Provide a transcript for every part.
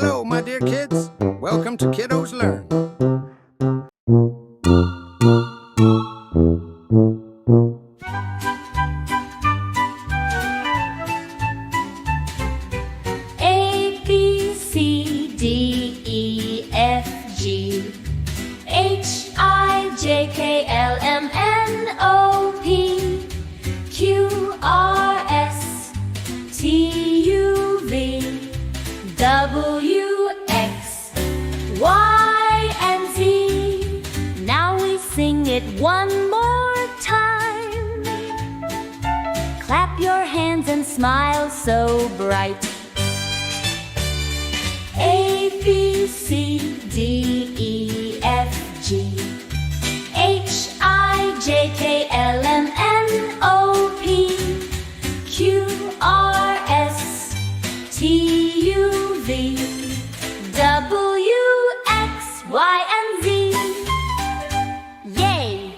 Hello, my dear kids. Welcome to Kiddos Learn. A, B, C, D, E, F, G, H, I, J, K, L, M, N, O, P, Q, R, S, T, U, V, W, X, Y, and Z. Now we sing it one more time. Clap your hands and smile so bright. A, B, C, D, E, F, G, H, I, J, K, L, M, N, O, P, Q, R, S, T, U, V, W, X, Y, and Z. Yay!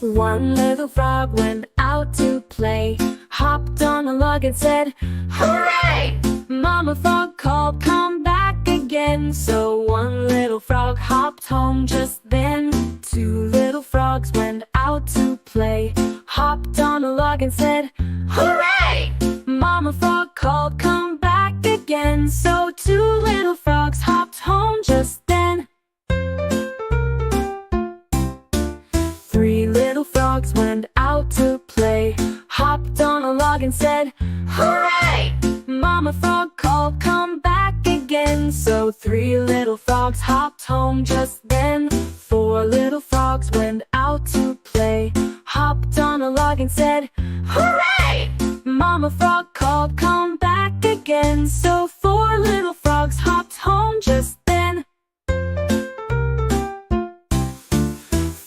One little frog went out to play, hopped on a log and said, "Hooray!" Mama frog called, "Come back again." So one little frog hopped home just then. Two little frogs went out to play, hopped on a log and said, "Hooray!" Mama frog called, "Come back again." So two little frogs hopped home just then. Three little frogs went out to play, hopped on a log and said, "Hooray!" Mama frog called, "Come back again." So three little frogs hopped home just then. Four little frogs went out to play, hopped on a log and said, "Hooray!" Mama frog called, "Come back again." So four little frogs hopped home just then.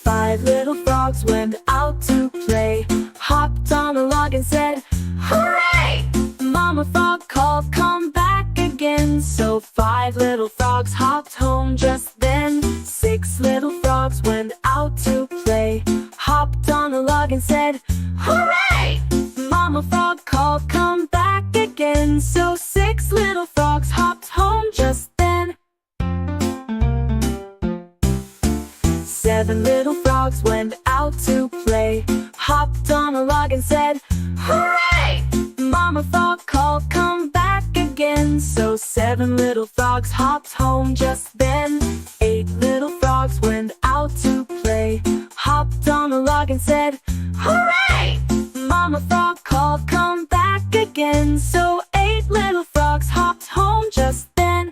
Five little frogs went out to play, hopped on a log and said, "Hooray!" Mama frog called, "Come back again." So five little frogs hopped home just then. Six little frogs went out to play, hopped on a log and said, "Hooray!" Mama frog called, "Come back again." So six little frogs hopped home just then. Seven little frogs went out to play, hopped on a log and said, "Hooray!" Mama frog called, "Come back again." So seven little frogs hopped home just then. Eight little frogs went out to play, hopped on a log and said, "Hooray!" Mama frog called, "Come back again." So eight little frogs hopped home just then.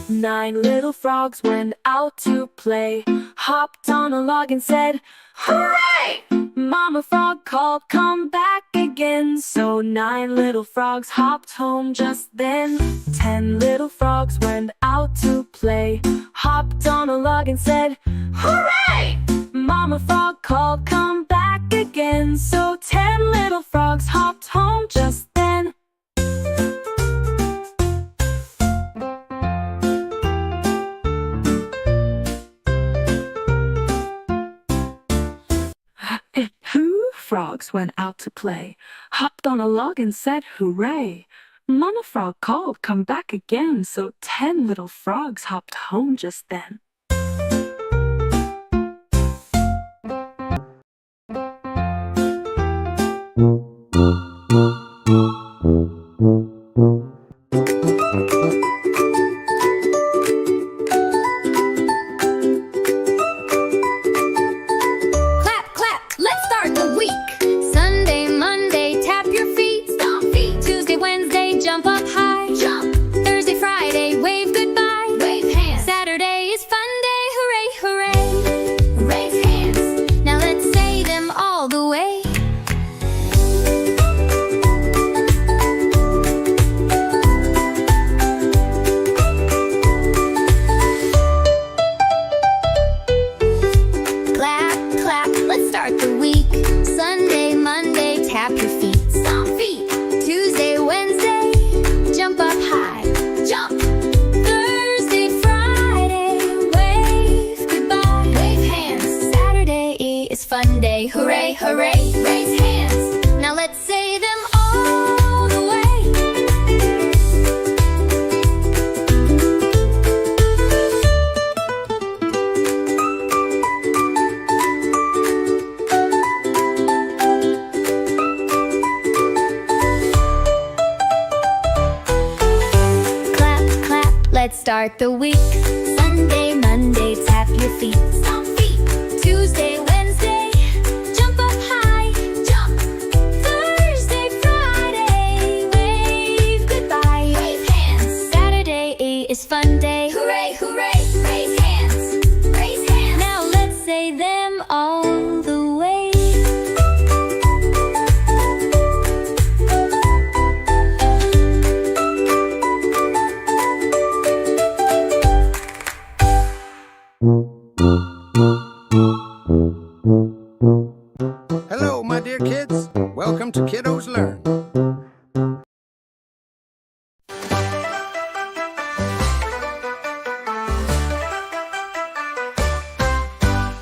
Nine little frogs went out to play, hopped on a log and said, "Hooray!" Mama frog called, "Come back again." So nine little frogs hopped home just then. 10 little frogs went out to play, hopped on a log and said, "Hooray!" Mama frog called, "Come back again." So 10 little frogs hopped home just then. Frogs went out to play, hopped on a log and said, "Hooray!" Mama frog called, "Come back again." So 10 little frogs hopped home just then. Jump up high, jump. Thursday, Friday, wave goodbye, wave hands. Saturday is fun is fun day. Hooray, hooray, raise hands. Now let's say them all the way. Clap, clap, let's start the week. Sunday, Monday, tap your feet. Stomp feet. Tuesday, Wednesday, jump up high. Jump. Thursday, Friday, wave goodbye. Wave hands. Saturday is fun day. Hooray, hooray, raise hands. Raise hands. Now let's say them all the way. Hello, my dear kids. Welcome to Kiddos Learn.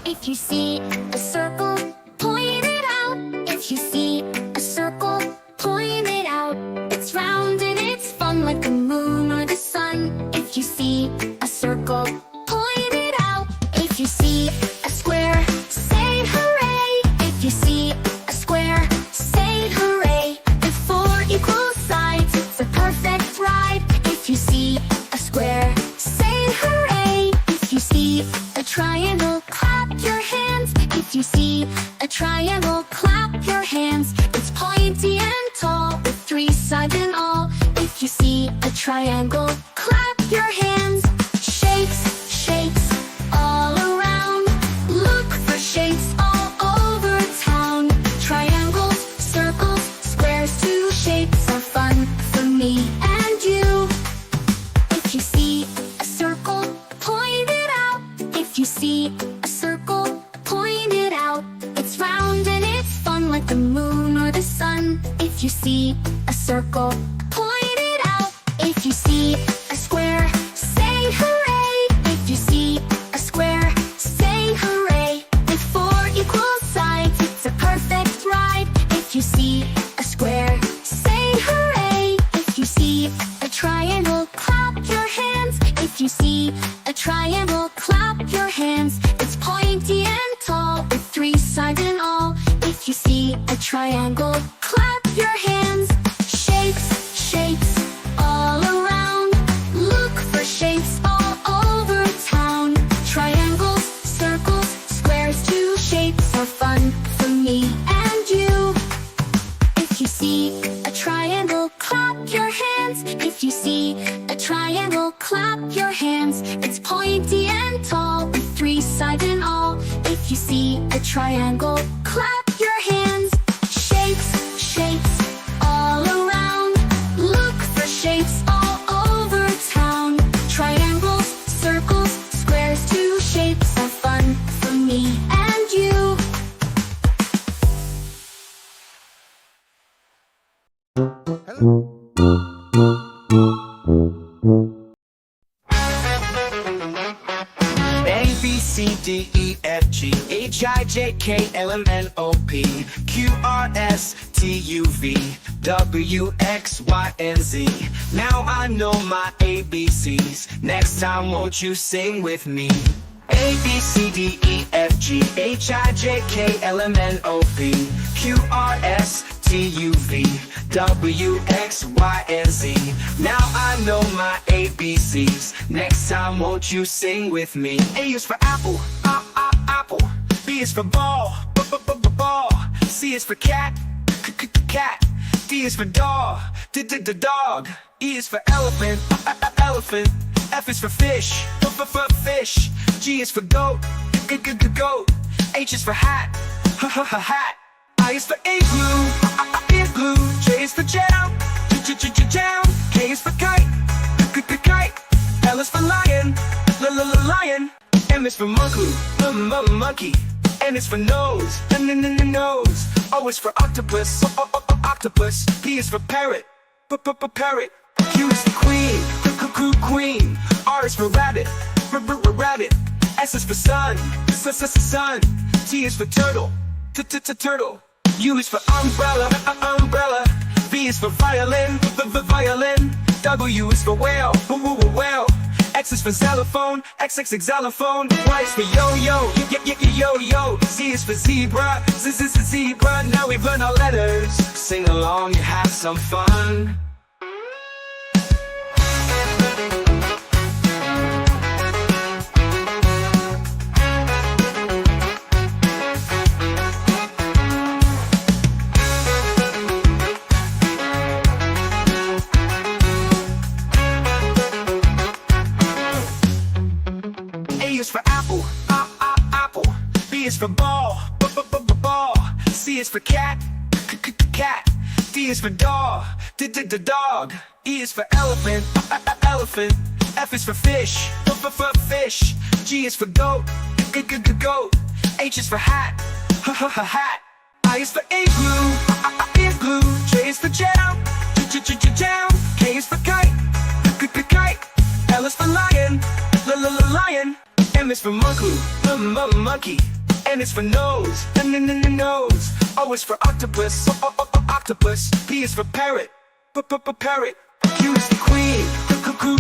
If you see a circle, point it out. If you see a circle, point it out. It's round and it's fun like the moon or the sun. If you see a circle, point it out. If you see a square, say hooray. If you see a square, say hooray. With four equal sides, it's a perfect ride. If you see a square, say hooray. If you see a triangle, clap your hands. If you see a triangle, clap your hands. It's pointy and tall with three sides and all. If you see a triangle, clap your hands. Shapes, shapes all around. Look for shapes all over town. Triangles, circles, squares, two shapes are fun for me and you. If you see a circle, point it out. If you see a circle, point it out. It's round and it's fun like the moon or the sun. If you see a circle, point it out. If you see a square, say hooray. If you see a square, say hooray. With four equal sides, it's a perfect ride. If you see a square, say hooray. If you see a triangle, clap your hands. If you see a triangle, clap your hands. It's pointy and tall with three sides and all. If you see a triangle, clap your hands. Shapes, shapes all around. Look for shapes all over town. Triangles, circles, squares, two shapes are fun for me and you. If you see a triangle, clap your hands. If you see a triangle, clap your hands. It's pointy and tall with three sides and all. If you see a triangle, clap your hands. Shapes, shapes all around. Look for shapes all over town. Triangles, circles, squares, two shapes are fun for me and you. Hello. A, B, C, D, E, F, G, H, I, J, K, L, M, N, O, P, Q, R, S, T, U, V, W, X, Y, and Z. Now I know my ABCs. Next time won't you sing with me? A, B, C, D, E, F, G, H, I, J, K, L, M, N, O, P, Q, R, S, T, U, V, W, X, Y, and Z. Now I know my ABCs. Next time won't you sing with me? A is for apple, apple. B is for ball, ball. C is for cat, cat. D is for dog, dog. E is for elephant, elephant. F is for fish, fish. G is for goat, goat. H is for hat, hat. I is for igloo, J is for jam, jam. K is for kite, kite. L is for lion, lion. M is for monkey. N is for nose, nose. O is for octopus, octopus. P is for parrot, parrot. Q is for queen. R is for rabbit, rabbit. S is for sun, sun. T is for turtle, turtle. U is for umbrella, umbrella. V is for violin, violin. W is for whale, whale. X is for xylophone, xylophone. Y is for yo-yo, yo-yo. Z is for zebra, zebra. Now we've learned our letters. Sing along, you have some fun. A is for apple, apple. B is for ball, ball. C is for cat, cat. D is for dog, dog. E is for elephant, elephant. F is for fish, fish. G is for goat, goat. H is for hat, hat. I is for igloo, igloo. J is for jam, jam. K is for kite, kite. L is for lion, lion. M is for monkey. N is for nose, nose. O is for octopus, octopus. P is for parrot, parrot. Q is for queen,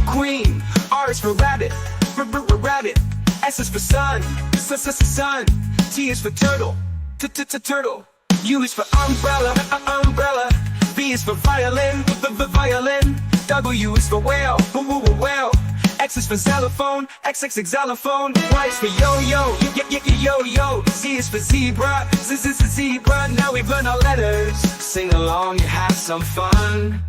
queen. R is for rabbit, rabbit. S is for sun, sun. T is for turtle, turtle. U is for umbrella, umbrella. V is for violin, violin. W is for whale, whale. X is for xylophone, xylophone. Y is for yo-yo, yo-yo. Z is for zebra, zebra. Now we've learned our letters. Sing along, you have some fun.